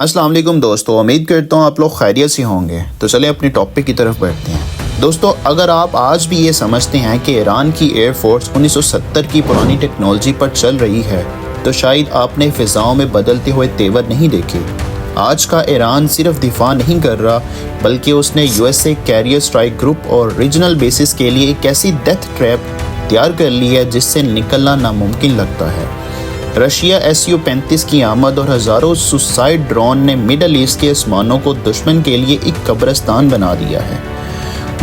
अस्सलाम वालेकुम दोस्तों, उम्मीद करता हूँ आप लोग खैरियत से होंगे। तो चले अपने टॉपिक की तरफ बढ़ते हैं। दोस्तों, अगर आप आज भी ये समझते हैं कि ईरान की एयरफोर्स 1970 की पुरानी टेक्नोलॉजी पर चल रही है तो शायद आपने फ़िज़ाओं में बदलते हुए तेवर नहीं देखे। आज का ईरान सिर्फ दिफा नहीं कर रहा बल्कि उसने USA कैरियर स्ट्राइक ग्रुप और रीजनल बेसिस के लिए एक ऐसी डेथ ट्रैप तैयार कर ली है जिससे निकलना नामुमकिन लगता है। रशिया Su-35 की आमद और हज़ारों सुसाइड ड्रोन ने मिडल ईस्ट के आसमानों को दुश्मन के लिए एक कब्रिस्तान बना दिया है।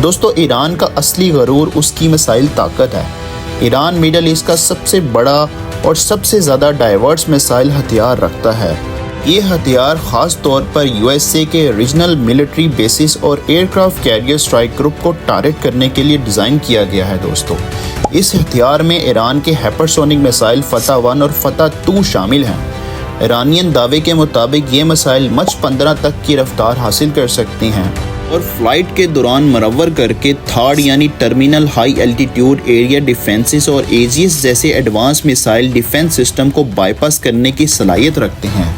दोस्तों, ईरान का असली गरूर उसकी मिसाइल ताकत है। ईरान मिडल ईस्ट का सबसे बड़ा और सबसे ज़्यादा डाइवर्स मिसाइल हथियार रखता है। ये हथियार ख़ास तौर पर USA के रीजनल मिलिट्री बेसिस और एयरक्राफ्ट कैरियर स्ट्राइक ग्रुप को टारगेट करने के लिए डिज़ाइन किया गया है। दोस्तों, इस हथियार में ईरान के हाइपरसोनिक मिसाइल फतह 1 और फतह 2 शामिल हैं। ईरानियन दावे के मुताबिक ये मिसाइल मच 15 तक की रफ्तार हासिल कर सकती हैं और फ्लाइट के दौरान मरवर करके थर्ड यानी terminal high altitude area defences और AGS जैसे एडवांस मिसाइल डिफेंस सिस्टम को बाईपास करने की सलाहियत रखते हैं।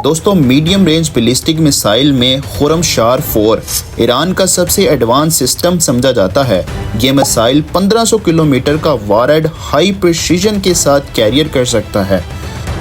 दोस्तों, मीडियम रेंज बैलिस्टिक मिसाइल में खुरमशार 4 ईरान का सबसे एडवांस सिस्टम समझा जाता है। ये मिसाइल 1500 किलोमीटर का वारहेड हाई प्रिसीजन के साथ कैरियर कर सकता है।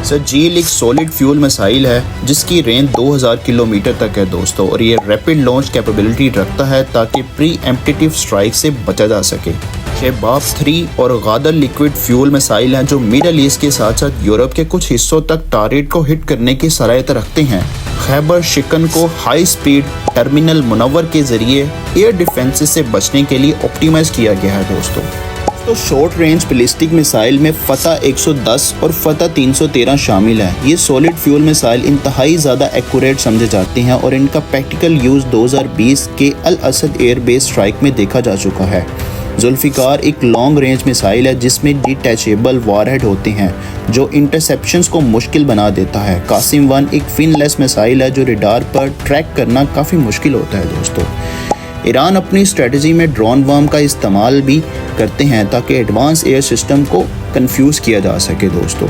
सजील एक सॉलिड फ्यूल मिसाइल है जिसकी रेंज 2000 किलोमीटर तक है दोस्तों, और ये रैपिड लॉन्च कैपेबिलिटी रखता है ताकि प्री एम्प्टिटिव स्ट्राइक से बचा जा सके। शहबाब 3 और गादर लिक्विड फ्यूल मिसाइल हैं जो मिडल ईस्ट के साथ साथ यूरोप के कुछ हिस्सों तक टारगेट को हिट करने की सलाहियत रखते हैं। खैबर शिकन को हाई स्पीड टर्मिनल मुनव्वर के जरिए एयर डिफेंसेस से बचने के लिए ऑप्टिमाइज किया गया है। दोस्तों, शॉर्ट रेंज बैलिस्टिक मिसाइल में फतह 110 और फतह 313 शामिल है। ये सॉलिड फ्यूल मिसाइल इंतहाई ज़्यादा एक्यूरेट समझे जाते हैं और इनका प्रैक्टिकल यूज़ 2020 के अल असद एयर बेस स्ट्राइक में देखा जा चुका है। जुल्फ़िकार एक लॉन्ग रेंज मिसाइल है जिसमें डिटैचेबल वारहेड होते हैं जो इंटरसेप्शंस को मुश्किल बना देता है। कासिम 1 एक फिनलेस मिसाइल है जो रडार पर ट्रैक करना काफ़ी मुश्किल होता है। दोस्तों, ईरान अपनी स्ट्रेटजी में ड्रोन वर्म का इस्तेमाल भी करते हैं ताकि एडवांस एयर सिस्टम को कंफ्यूज किया जा सके। दोस्तों,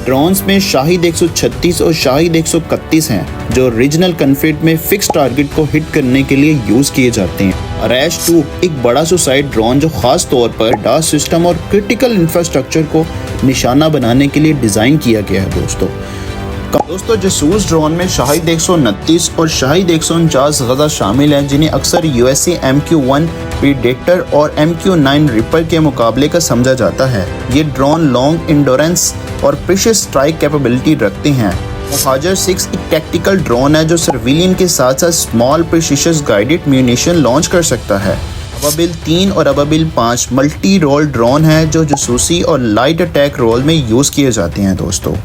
ड्रोन्स में शाहिद 136 और शाहिद 131 हैं जो रीजनल कन्फ्लिक्ट में फिक्स टारगेट को हिट करने के लिए यूज़ किए जाते हैं। रैश 2 एक बड़ा सुसाइड ड्रोन जो ख़ास तौर पर डास सिस्टम और क्रिटिकल इंफ्रास्ट्रक्चर को निशाना बनाने के लिए डिज़ाइन किया गया है। दोस्तों, जसूस ड्रोन में शाहिद 129 और शाहिद 149 गज़ा शामिल हैं जिन्हें अक्सर USA MQ-1 प्रीडेटर और MQ-9 रिपर के मुकाबले का समझा जाता है। ये ड्रोन लॉन्ग इंडोरेंस और प्रिसिस स्ट्राइक कैपेबिलिटी रखते हैं। मुहाजिर 6 एक टैक्टिकल ड्रोन है जो सिविलियन के साथ साथ स्मॉल प्रिसिस गाइडेड म्यूनिशन लॉन्च कर सकता है। अबाबिल 3 और अबाबिल 5 मल्टी रोल ड्रोन है जो जसूसी और लाइट अटैक रोल में यूज़ किए जाते हैं। दोस्तों,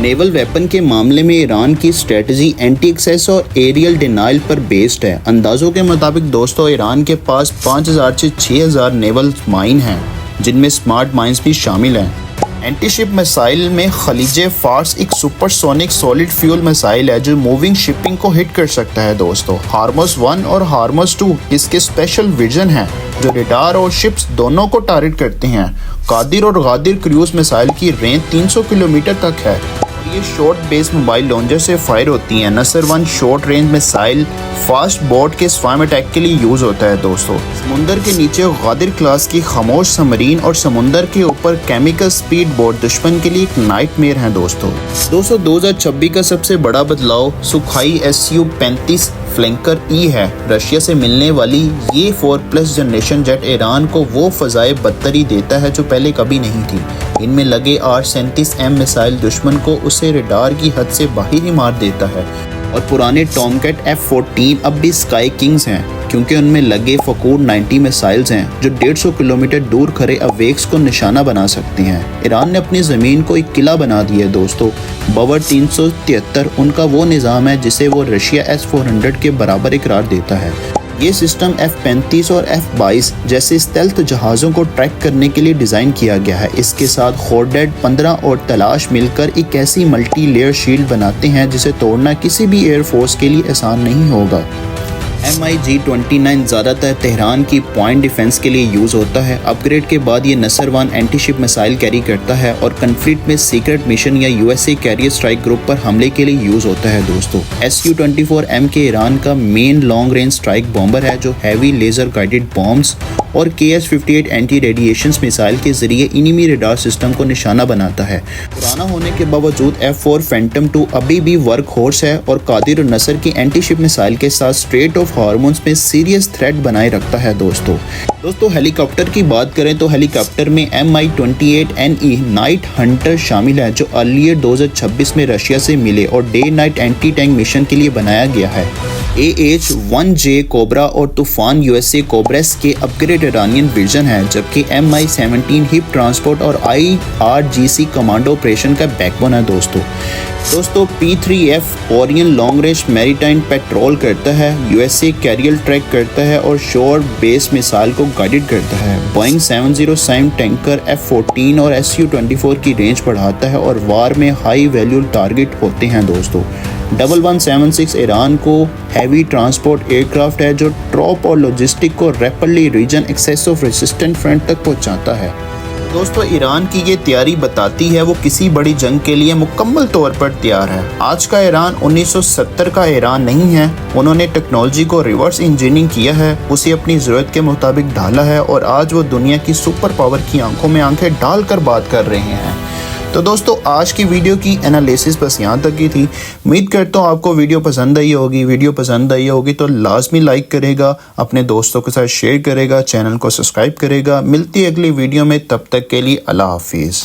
नेवल वेपन के मामले में ईरान की स्ट्रेटजी एंटी एक्सेस और एरियल डिनाइल पर बेस्ड है। अंदाज़ों के मुताबिक दोस्तों, ईरान के पास 5000 से 6000 नेवल माइन हैं जिनमें स्मार्ट माइंस भी शामिल हैं। एंटी शिप मिसाइल में खलीजे फार्स एक सुपरसोनिक सॉलिड फ्यूल मिसाइल है जो मूविंग शिपिंग को हिट कर सकता है। दोस्तों, हार्मस 1 और हार्मस 2 इसके स्पेशल विजन हैं जो रडार और शिप्स दोनों को टारगेट करते हैं। कादिर और गादिर क्रूज मिसाइल की रेंज 300 किलोमीटर तक है। ये शॉर्ट बेस मोबाइल लॉन्चर से फायर होती हैं। नसर 1 short range missile fast boat के स्वाम अटैक के लिए यूज़ होता है। दोस्तों, समुंदर के नीचे गादिर क्लास की खामोश सबमरीन और समुंदर के ऊपर केमिकल स्पीड बोट दुश्मन के लिए एक नाइटमेयर हैं। दोस्तों, 2026 का सबसे बड़ा बदलाव सुखाई Su-35 फ्लैंकर E है। रशिया से मिलने वाली ये 4+ जनरेशन जेट ईरान को वो फ़ज़ाए बदतरी देता है जो पहले कभी नहीं थी। इनमें लगे R-37M मिसाइल दुश्मन को उसे रडार की हद से बाहर ही मार देता है और पुराने टॉमकैट F-14 अब भी स्काई किंग्स हैं क्योंकि उनमें लगे फकूर 90 मिसाइल्स हैं जो 150 किलोमीटर दूर खड़े अवेक्स को निशाना बना सकते हैं। ईरान ने अपनी ज़मीन को एक किला बना दिया है। दोस्तों, बवर 373 उनका वो निज़ाम है जिसे वो रशिया S-400 के बराबर इकरार देता है। ये सिस्टम F-35 और F-22 जैसे स्टेल्थ जहाज़ों को ट्रैक करने के लिए डिज़ाइन किया गया है। इसके साथ खोर्डेड 15 और तलाश मिलकर एक ऐसी मल्टी लेयर शील्ड बनाते हैं जिसे तोड़ना किसी भी एयरफोर्स के लिए आसान नहीं होगा। MiG-29 ज़्यादातर तेहरान की पॉइंट डिफेंस के लिए यूज़ होता है। अपग्रेड के बाद ये नसर-1 एंटी-शिप मिसाइल कैरी करता है और कन्फ्लिक्ट में सीक्रेट मिशन या USA कैरियर स्ट्राइक ग्रुप पर हमले के लिए यूज़ होता है दोस्तों। Su-24M के ईरान का main long range strike bomber है जो हैवी लेज़र गाइडेड बॉम्ब्स और KS-58 एंटी रेडिएशन मिसाइल के जरिए इनिमी रडार सिस्टम को निशाना बनाता है। पुराना होने के बावजूद F-4 फैंटम 2 अभी भी वर्क हॉर्स है और कादिर और नसर की एंटी शिप मिसाइल के साथ स्ट्रेट ऑफ हार्मोन्स में सीरियस थ्रेट बनाए रखता है दोस्तों। हेलीकॉप्टर की बात करें तो हेलीकॉप्टर में Mi-28NE नाइट हंटर शामिल है जो अर्लियर 2026 में रशिया से मिले और day night anti tank mission के लिए बनाया गया है। AH-1J कोबरा और तूफान USA कोब्रेस के अपग्रेड ईरानियन वर्जन है, जबकि Mi-17 हिप ट्रांसपोर्ट और IRGC कमांडो ऑपरेशन का बैकबोन है दोस्तों। P-3F Orion long range maritime petrol करता है, USA कैरियर ट्रैक करता है और शोर बेस मिसाइल को गाइडेड करता है। बोइंग 707 टैंकर F-14 और Su-24 की रेंज बढ़ाता है और वार में हाई वैल्यू टारगेट होते हैं दोस्तों। 1176 ईरान को हैवी ट्रांसपोर्ट एयरक्राफ्ट है जो ट्रॉप और लॉजिस्टिक को rapidly region access of resistant front तक पहुंचाता है। दोस्तों, ईरान की ये तैयारी बताती है वो किसी बड़ी जंग के लिए मुकम्मल तौर पर तैयार है। आज का ईरान 1970 का ईरान नहीं है। उन्होंने टेक्नोलॉजी को रिवर्स इंजीनियरिंग किया है, उसे अपनी ज़रूरत के मुताबिक ढाला है और आज वो दुनिया की सुपर पावर की आंखों में आंखें डालकर बात कर रहे हैं। तो दोस्तों, आज की वीडियो की एनालिसिस बस यहाँ तक की थी। उम्मीद करता हूँ आपको वीडियो पसंद आई होगी तो लाजमी लाइक करेगा, अपने दोस्तों के साथ शेयर करेगा, चैनल को सब्सक्राइब करेगा। मिलती है अगली वीडियो में, तब तक के लिए अल्लाह हाफिज़।